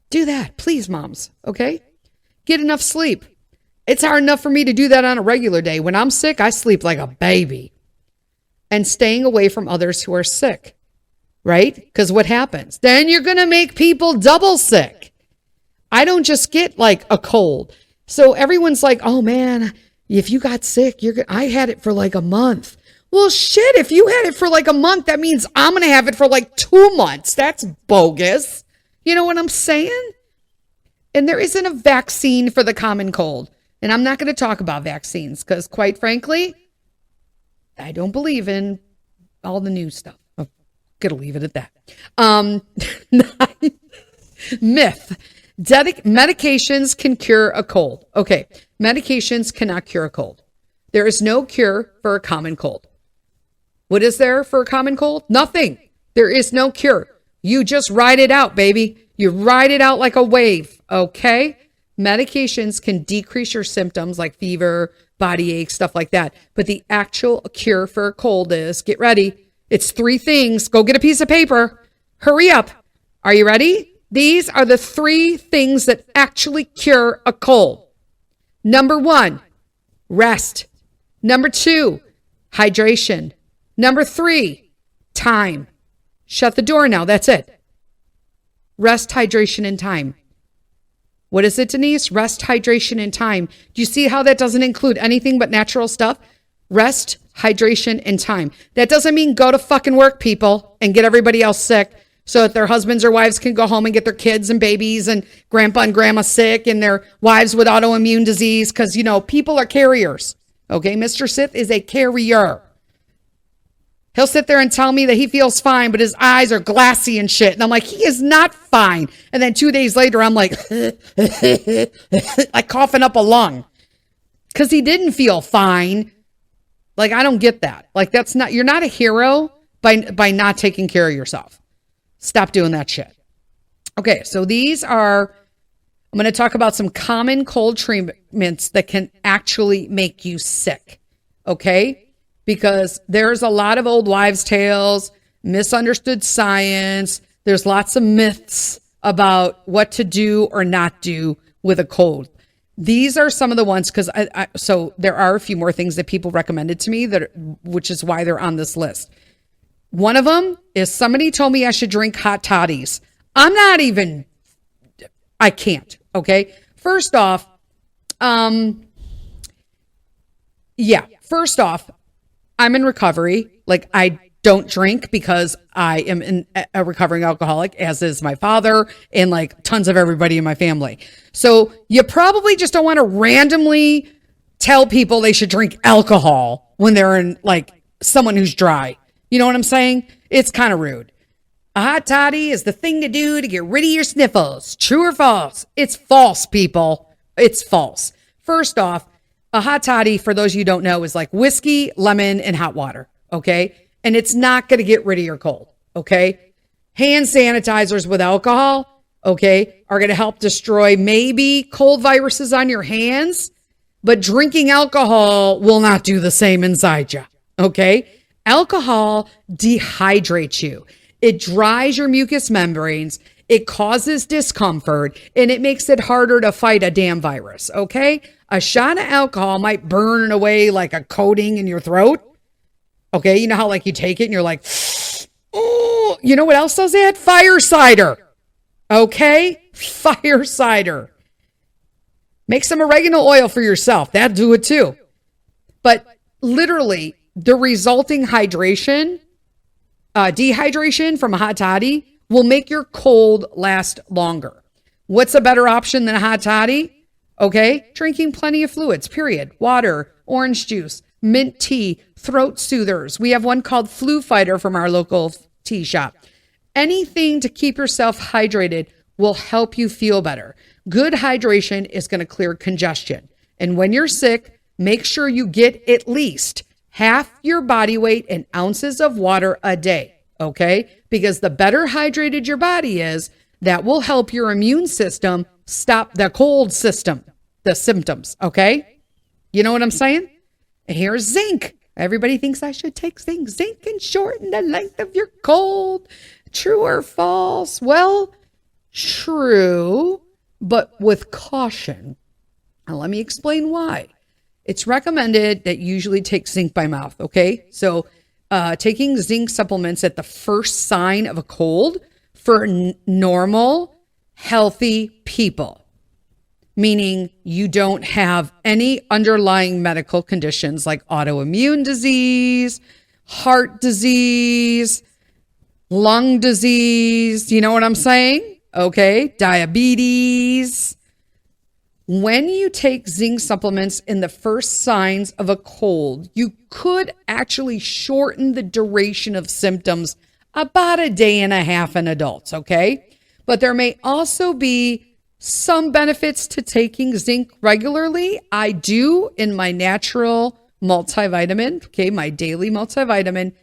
Do that, please, moms. Okay? Get enough sleep. It's hard enough for me to do that on a regular day. When I'm sick, I sleep like a baby. And staying away from others who are sick. Right? Because what happens? Then you're going to make people double sick. I don't just get like a cold. So everyone's like, oh man, if you got sick, I had it for like a month. Well, shit, if you had it for like a month, that means I'm going to have it for like 2 months. That's bogus. You know what I'm saying? And there isn't a vaccine for the common cold. And I'm not going to talk about vaccines because quite frankly, I don't believe in all the new stuff. Gonna leave it at that. Myth. Medications can cure a cold. Okay. Medications cannot cure a cold. There is no cure for a common cold. What is there for a common cold? Nothing. There is no cure. You just ride it out, baby. You ride it out like a wave. Okay. Medications can decrease your symptoms like fever, body ache, stuff like that. But the actual cure for a cold is, get ready. It's 3 things. Go get a piece of paper. Hurry up. Are you ready? These are the 3 things that actually cure a cold. Number 1, rest. Number 2, hydration. Number 3, time. Shut the door now. That's it. Rest, hydration, and time. What is it, Denise? Rest, hydration, and time. Do you see how that doesn't include anything but natural stuff? Rest, hydration, and time. That doesn't mean go to fucking work, people, and get everybody else sick so that their husbands or wives can go home and get their kids and babies and grandpa and grandma sick and their wives with autoimmune disease because, people are carriers. Okay, Mr. Sith is a carrier. He'll sit there and tell me that he feels fine, but his eyes are glassy and shit. And I'm like, he is not fine. And then 2 days later, I'm like, like coughing up a lung because he didn't feel fine. Like, I don't get that. Like, you're not a hero by not taking care of yourself. Stop doing that shit. Okay, so these are I'm going to talk about some common cold treatments that can actually make you sick. Okay? Because there's a lot of old wives' tales, misunderstood science. There's lots of myths about what to do or not do with a cold. These are some of the ones, because so there are a few more things that people recommended to me, which is why they're on this list. One of them is somebody told me I should drink hot toddies. I can't. Okay. First off, I'm in recovery. Like, I don't drink because I am a recovering alcoholic, as is my father and like tons of everybody in my family. So you probably just don't want to randomly tell people they should drink alcohol when they're in like someone who's dry. You know what I'm saying? It's kind of rude. A hot toddy is the thing to do to get rid of your sniffles. True or false? It's false, people. It's false. First off, a hot toddy, for those of you who don't know, is like whiskey, lemon, and hot water. Okay? And it's not going to get rid of your cold. Okay? Hand sanitizers with alcohol, okay, are going to help destroy maybe cold viruses on your hands, but drinking alcohol will not do the same inside you. Okay? Alcohol dehydrates you. It dries your mucous membranes. It causes discomfort, and it makes it harder to fight a damn virus. Okay? A shot of alcohol might burn away like a coating in your throat. Okay? You know how like you take it and you're like, oh, you know what else does that? Fire cider. Okay? Fire cider. Make some oregano oil for yourself. That'll do it too. But literally, the resulting dehydration from a hot toddy will make your cold last longer. What's a better option than a hot toddy? Okay, drinking plenty of fluids, period. Water, orange juice, mint tea, throat soothers. We have one called Flu Fighter from our local tea shop. Anything to keep yourself hydrated will help you feel better. Good hydration is going to clear congestion. And when you're sick, make sure you get at least half your body weight in ounces of water a day, okay? Because the better hydrated your body is, that will help your immune system stop the cold system, the symptoms, okay? You know what I'm saying? And here's zinc. Everybody thinks I should take zinc. Zinc can shorten the length of your cold. True or false? Well, true, but with caution. Now, let me explain why. It's recommended that you usually take zinc by mouth, okay? So taking zinc supplements at the first sign of a cold for normal, healthy people, meaning you don't have any underlying medical conditions like autoimmune disease, heart disease, lung disease, you know what I'm saying? Okay, diabetes. When you take zinc supplements in the first signs of a cold, you could actually shorten the duration of symptoms about a day and a half in adults, okay? But there may also be some benefits to taking zinc regularly. I do in my natural multivitamin, okay, my daily multivitamin,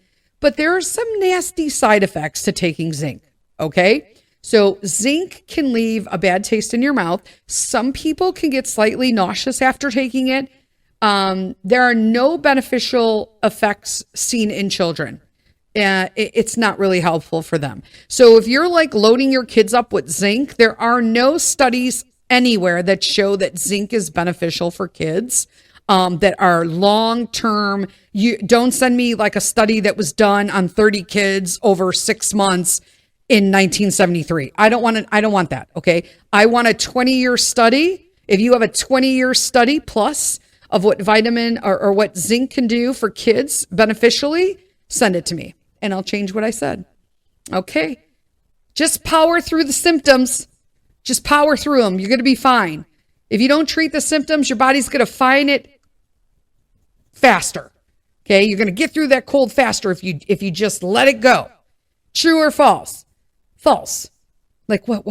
but there are some nasty side effects to taking zinc, okay? So zinc can leave a bad taste in your mouth. Some people can get slightly nauseous after taking it. There are no beneficial effects seen in children. It's not really helpful for them. So if you're like loading your kids up with zinc, there are no studies anywhere that show that zinc is beneficial for kids that are long-term. You don't send me like a study that was done on 30 kids over 6 months in 1973. I don't want that. Okay. I want a 20-year study. If you have a 20-year study plus of what vitamin or what zinc can do for kids beneficially, send it to me and I'll change what I said. Okay. Just power through the symptoms. Just power through them. You're going to be fine. If you don't treat the symptoms, your body's going to find it faster. Okay. You're going to get through that cold faster if you just let it go. True or false? False. Like what?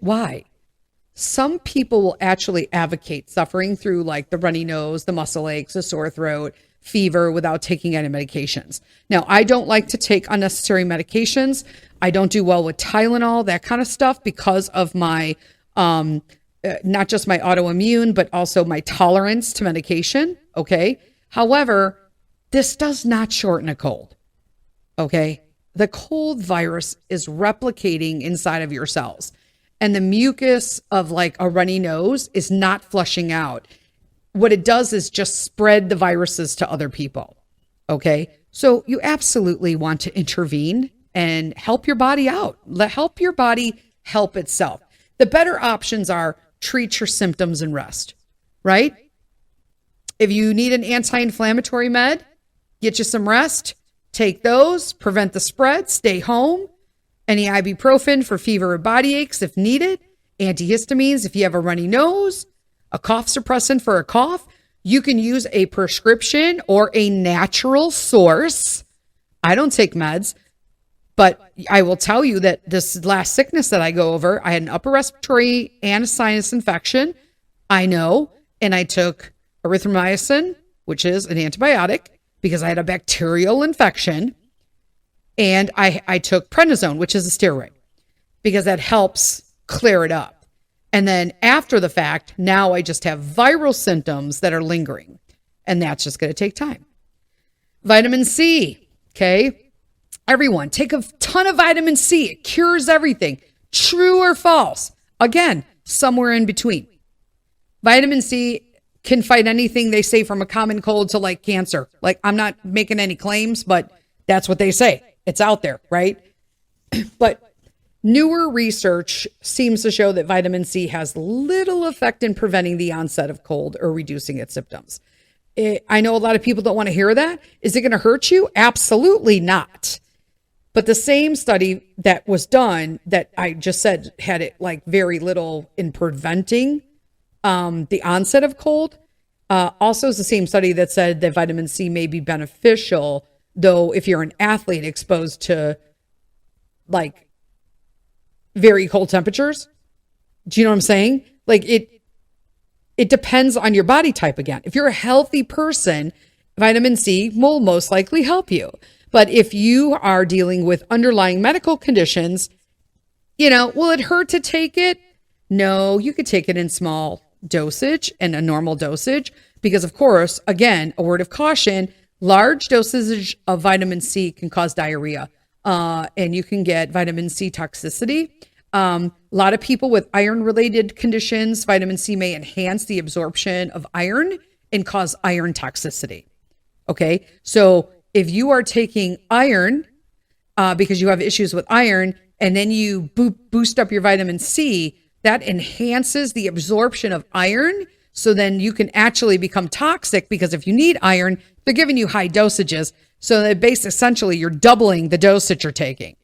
Why? Some people will actually advocate suffering through like the runny nose, the muscle aches, the sore throat, fever without taking any medications. Now, I don't like to take unnecessary medications. I don't do well with Tylenol, that kind of stuff because of my not just my autoimmune, but also my tolerance to medication. Okay. However, this does not shorten a cold. Okay. The cold virus is replicating inside of your cells, and the mucus of like a runny nose is not flushing out. What it does is just spread the viruses to other people. Okay. So you absolutely want to intervene and help your body out. Help your body help itself. The better options are treat your symptoms and rest, right? If you need an anti-inflammatory med, get you some rest, take those, prevent the spread, stay home. Any ibuprofen for fever or body aches if needed, antihistamines if you have a runny nose, a cough suppressant for a cough. You can use a prescription or a natural source. I don't take meds, but I will tell you that this last sickness that I go over, I had an upper respiratory and a sinus infection. I know, and I took erythromycin, which is an antibiotic, because I had a bacterial infection. And I took prednisone, which is a steroid, because that helps clear it up. And then after the fact, now I just have viral symptoms that are lingering. And that's just going to take time. Vitamin C, okay? Everyone, take a ton of vitamin C. It cures everything. True or false? Again, somewhere in between. Vitamin C can fight anything they say, from a common cold to like cancer. Like, I'm not making any claims, but that's what they say. It's out there, right? But newer research seems to show that vitamin C has little effect in preventing the onset of cold or reducing its symptoms. I know a lot of people don't want to hear that. Is it going to hurt you? Absolutely not. But the same study that was done that I just said had it like very little in preventing the onset of cold. Also is the same study that said that vitamin C may be beneficial, though, if you're an athlete exposed to like very cold temperatures. Do you know what I'm saying? Like it depends on your body type again. If you're a healthy person, vitamin C will most likely help you. But if you are dealing with underlying medical conditions, will it hurt to take it? No, you could take it in small dosage and a normal dosage, because of course, again, a word of caution, large dosage of vitamin C can cause diarrhea, and you can get vitamin C toxicity. A lot of people with iron-related conditions, vitamin C may enhance the absorption of iron and cause iron toxicity. Okay, so if you are taking iron because you have issues with iron, and then you boost up your vitamin C, that enhances the absorption of iron. So then you can actually become toxic, because if you need iron, they're giving you high dosages. So that essentially you're doubling the dose that you're taking.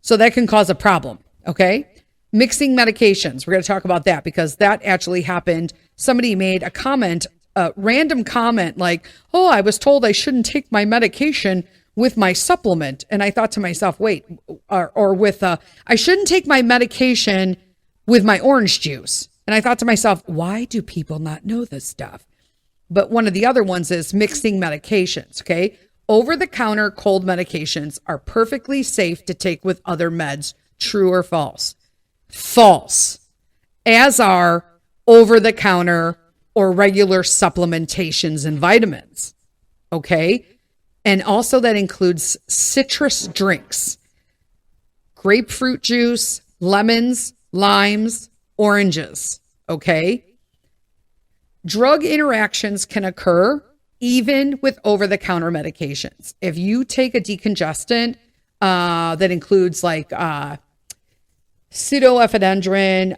So that can cause a problem. Okay. Mixing medications. We're going to talk about that, because that actually happened. Somebody made a comment, a random comment like, oh, I was told I shouldn't take my medication with my supplement. And I thought to myself, wait, I shouldn't take my medication with my orange juice. And I thought to myself, why do people not know this stuff? But one of the other ones is mixing medications, okay? Over-the-counter cold medications are perfectly safe to take with other meds. True or false? False. As are over-the-counter or regular supplementations and vitamins, okay? And also that includes citrus drinks, grapefruit juice, lemons, limes, oranges, okay? Drug interactions can occur even with over-the-counter medications. If you take a decongestant that includes like pseudoephedrine,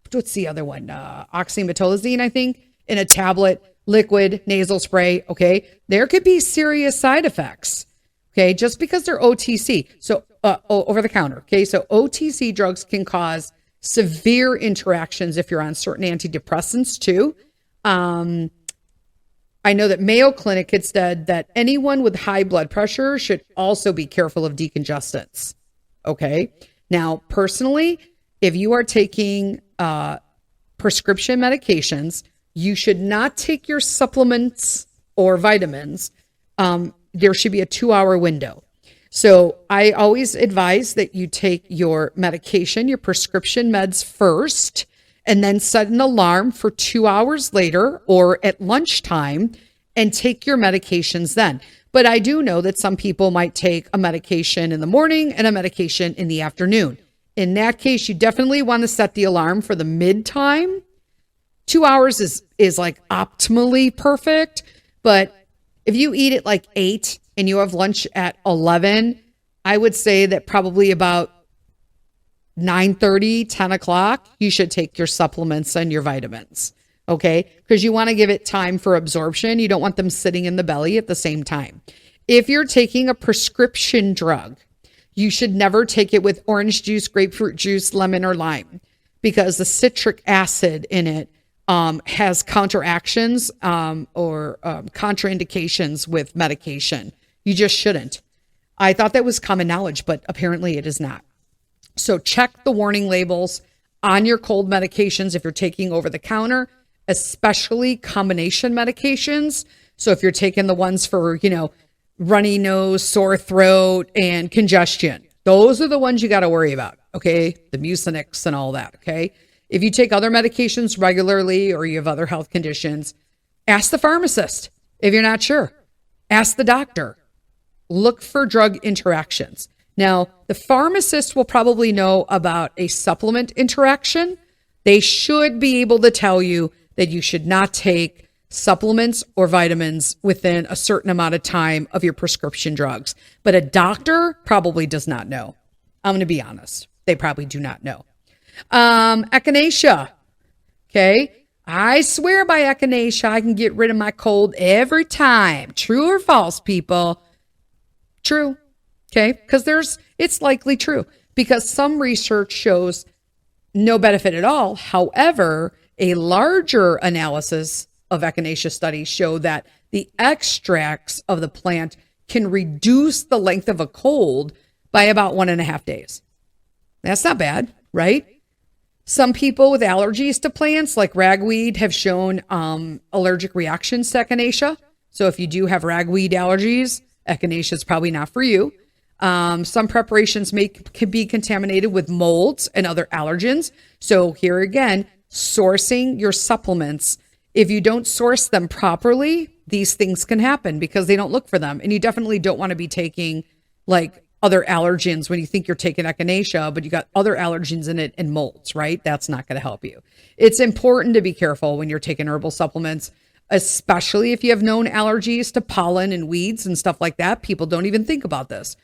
what's the other one? Oxymetolazine, I think, in a tablet, liquid, nasal spray, okay? There could be serious side effects, okay? Just because they're OTC, so over the counter, okay? So OTC drugs can cause severe interactions if you're on certain antidepressants too. I know that Mayo Clinic had said that anyone with high blood pressure should also be careful of decongestants, okay? Now, personally, if you are taking prescription medications, you should not take your supplements or vitamins. There should be a 2-hour window. So I always advise that you take your medication, your prescription meds first, and then set an alarm for 2 hours later or at lunchtime and take your medications then. But I do know that some people might take a medication in the morning and a medication in the afternoon. In that case, you definitely want to set the alarm for the mid time. 2 hours is like optimally perfect. But if you eat at like 8 and you have lunch at 11, I would say that probably about 9:30, 10 o'clock, you should take your supplements and your vitamins. Okay. Because you want to give it time for absorption. You don't want them sitting in the belly at the same time. If you're taking a prescription drug, you should never take it with orange juice, grapefruit juice, lemon, or lime, because the citric acid in it has counteractions or contraindications with medication. You just shouldn't. I thought that was common knowledge, but apparently it is not. So check the warning labels on your cold medications if you're taking over the counter, especially combination medications. So if you're taking the ones for, runny nose, sore throat, and congestion, those are the ones you got to worry about. Okay. The Mucinex and all that. Okay. If you take other medications regularly or you have other health conditions, ask the pharmacist. If you're not sure, ask the doctor. Look for drug interactions. Now, the pharmacist will probably know about a supplement interaction. They should be able to tell you that you should not take supplements or vitamins within a certain amount of time of your prescription drugs. But a doctor probably does not know. I'm going to be honest. They probably do not know. Echinacea. Okay. I swear by echinacea, I can get rid of my cold every time. True or false, people? True. Okay. Because it's likely true, because some research shows no benefit at all. However, a larger analysis of echinacea studies show that the extracts of the plant can reduce the length of a cold by about 1.5 days. That's not bad, right? Some people with allergies to plants like ragweed have shown allergic reactions to echinacea. So if you do have ragweed allergies, echinacea is probably not for you. Some preparations can be contaminated with molds and other allergens. So here again, sourcing your supplements. If you don't source them properly, these things can happen because they don't look for them. And you definitely don't want to be taking like other allergens when you think you're taking echinacea, but you got other allergens in it and molds, right? That's not going to help you. It's important to be careful when you're taking herbal supplements, especially if you have known allergies to pollen and weeds and stuff like that. People don't even think about this.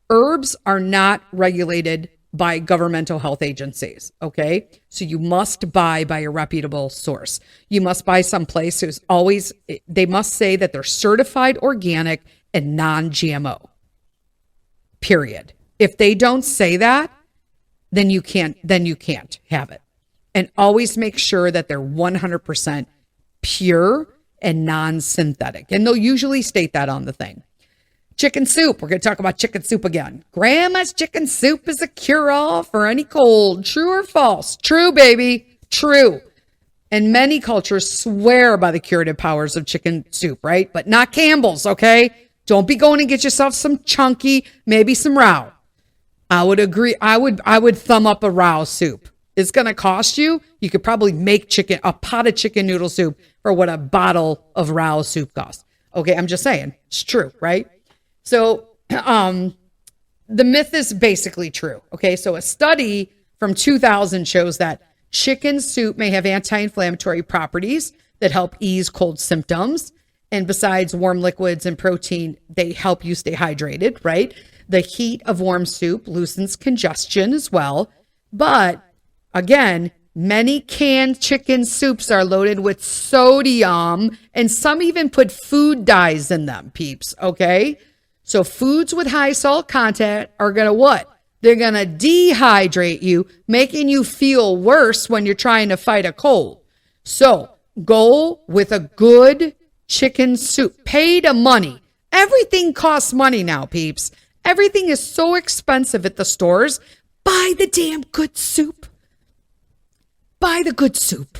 Herbs are not regulated by governmental health agencies. Okay. So you must buy by a reputable source. You must buy someplace they must say that they're certified organic and non-GMO. Period. If they don't say that, then you can't have it. And always make sure that they're 100% pure and non-synthetic. And they'll usually state that on the thing. Chicken soup. We're going to talk about chicken soup again. Grandma's chicken soup is a cure-all for any cold. True or false? True, baby. True. And many cultures swear by the curative powers of chicken soup, right? But not Campbell's, okay? Don't be going and get yourself some chunky, maybe some Rao. I would agree. I would thumb up a Rao soup. It's going to cost you. You could probably make a pot of chicken noodle soup for what a bottle of Rao soup costs. Okay, I'm just saying. It's true, right? So the myth is basically true. Okay, so a study from 2000 shows that chicken soup may have anti-inflammatory properties that help ease cold symptoms. And besides warm liquids and protein, they help you stay hydrated, right? The heat of warm soup loosens congestion as well. But again, many canned chicken soups are loaded with sodium, and some even put food dyes in them, peeps, okay? So foods with high salt content are going to what? They're going to dehydrate you, making you feel worse when you're trying to fight a cold. So go with a good chicken soup. Pay the money. Everything costs money now, peeps. Everything is so expensive at the stores. Buy the damn good soup. Buy the good soup.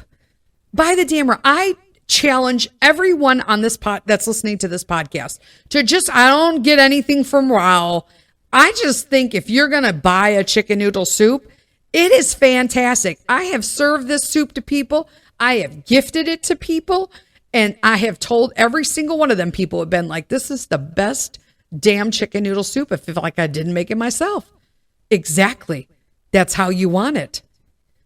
Buy the damn. I challenge everyone on this that's listening to this podcast to I don't get anything from Rao. I just think if you're going to buy a chicken noodle soup, it is fantastic. I have served this soup to people. I have gifted it to people. And I have told every single one of them, people have been like, this is the best damn chicken noodle soup. I feel like I didn't make it myself. Exactly. That's how you want it.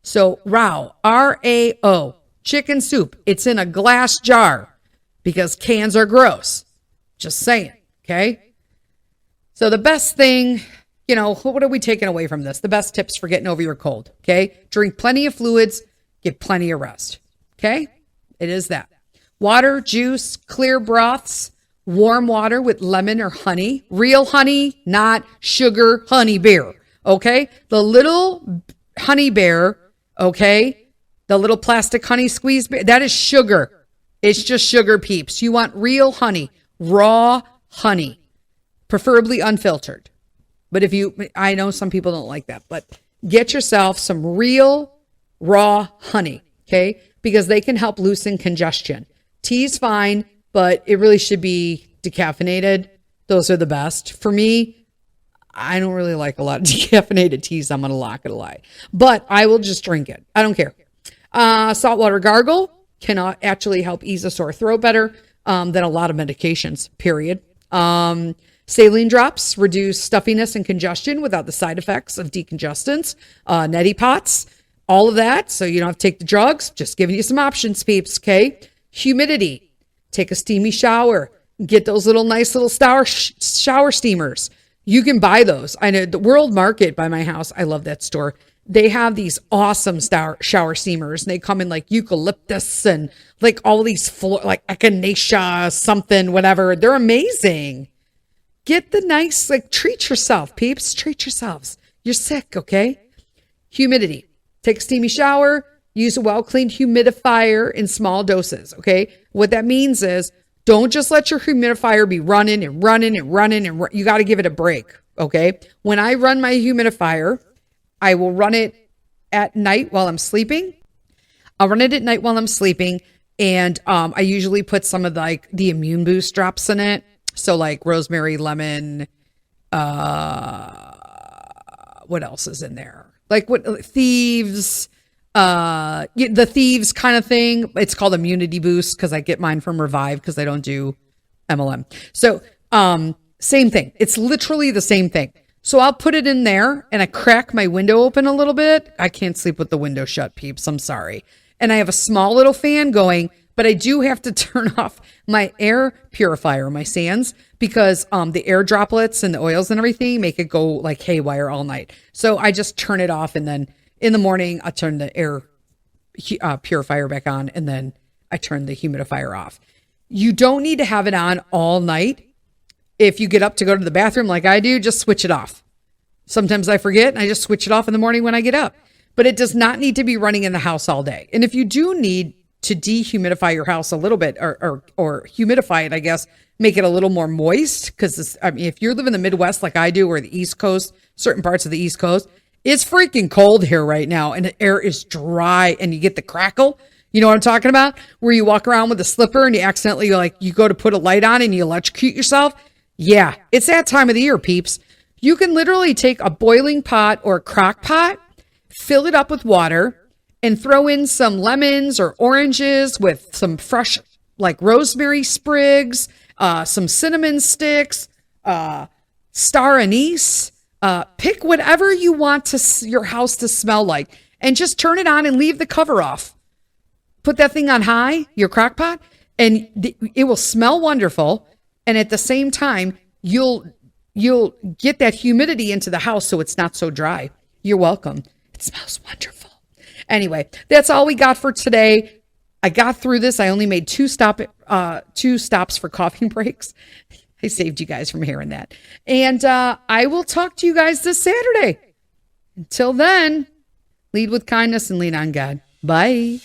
So RAO, R-A-O, chicken soup. It's in a glass jar because cans are gross. Just saying. Okay. So the best thing, what are we taking away from this? The best tips for getting over your cold. Okay. Drink plenty of fluids, get plenty of rest. Okay. It is that. Water, juice, clear broths, warm water with lemon or honey. Real honey, not sugar honey bear. Okay? The little honey bear, okay? The little plastic honey squeeze bear, that is sugar. It's just sugar, peeps. You want real honey, raw honey, preferably unfiltered. But I know some people don't like that, but get yourself some real raw honey, okay? Because they can help loosen congestion. Tea's fine, but it really should be decaffeinated. Those are the best. For me, I don't really like a lot of decaffeinated teas. I'm going to lock it a lie. But I will just drink it. I don't care. Saltwater gargle can actually help ease a sore throat better than a lot of medications, period. Saline drops reduce stuffiness and congestion without the side effects of decongestants. Neti pots, all of that. So you don't have to take the drugs. Just giving you some options, peeps, okay? Humidity. Take a steamy shower. Get those nice little shower steamers. You can buy those. I know the World Market by my house. I love that store. They have these awesome shower steamers. And they come in like eucalyptus and like all these like echinacea, something, whatever. They're amazing. Get the nice, treat yourself, peeps. Treat yourselves. You're sick, okay? Humidity. Take a steamy shower. Use a well-cleaned humidifier in small doses, okay? What that means is don't just let your humidifier be running and running and running. You got to give it a break, okay? When I run my humidifier, I will run it at night while I'm sleeping. I'll run it at night while I'm sleeping, and I usually put some of the immune boost drops in it. So like rosemary, lemon, what else is in there? Thieves, the thieves kind of thing. It's called immunity boost because I get mine from Revive because I don't do MLM. So same thing. It's literally the same thing. So I'll put it in there and I crack my window open a little bit. I can't sleep with the window shut, peeps. I'm sorry. And I have a small little fan going, but I do have to turn off my air purifier, my SANS, because the air droplets and the oils and everything make it go like haywire all night. So I just turn it off, and then in the morning I turn the air purifier back on, and then I turn the humidifier off. You don't need to have it on all night. If you get up to go to the bathroom like I do, just switch it off. Sometimes I forget and I just switch it off in the morning when I get up. But it does not need to be running in the house all day. And if you do need to dehumidify your house a little bit or humidify it, I guess, make it a little more moist. Because if you live in the Midwest like I do, or the East Coast, certain parts of the East Coast, it's freaking cold here right now. And the air is dry and you get the crackle. You know what I'm talking about? Where you walk around with a slipper and you accidentally you go to put a light on and you electrocute yourself. Yeah, it's that time of the year, peeps. You can literally take a boiling pot or a crock pot, fill it up with water, and throw in some lemons or oranges with some fresh, rosemary sprigs, some cinnamon sticks, star anise. Pick whatever you want your house to smell like, and just turn it on and leave the cover off. Put that thing on high, your crock pot, and it will smell wonderful. And at the same time, you'll get that humidity into the house so it's not so dry. You're welcome. It smells wonderful. Anyway, that's all we got for today. I got through this. I only made two stops for coffee breaks. I saved you guys from hearing that. And I will talk to you guys this Saturday. Until then, lead with kindness and lean on God. Bye.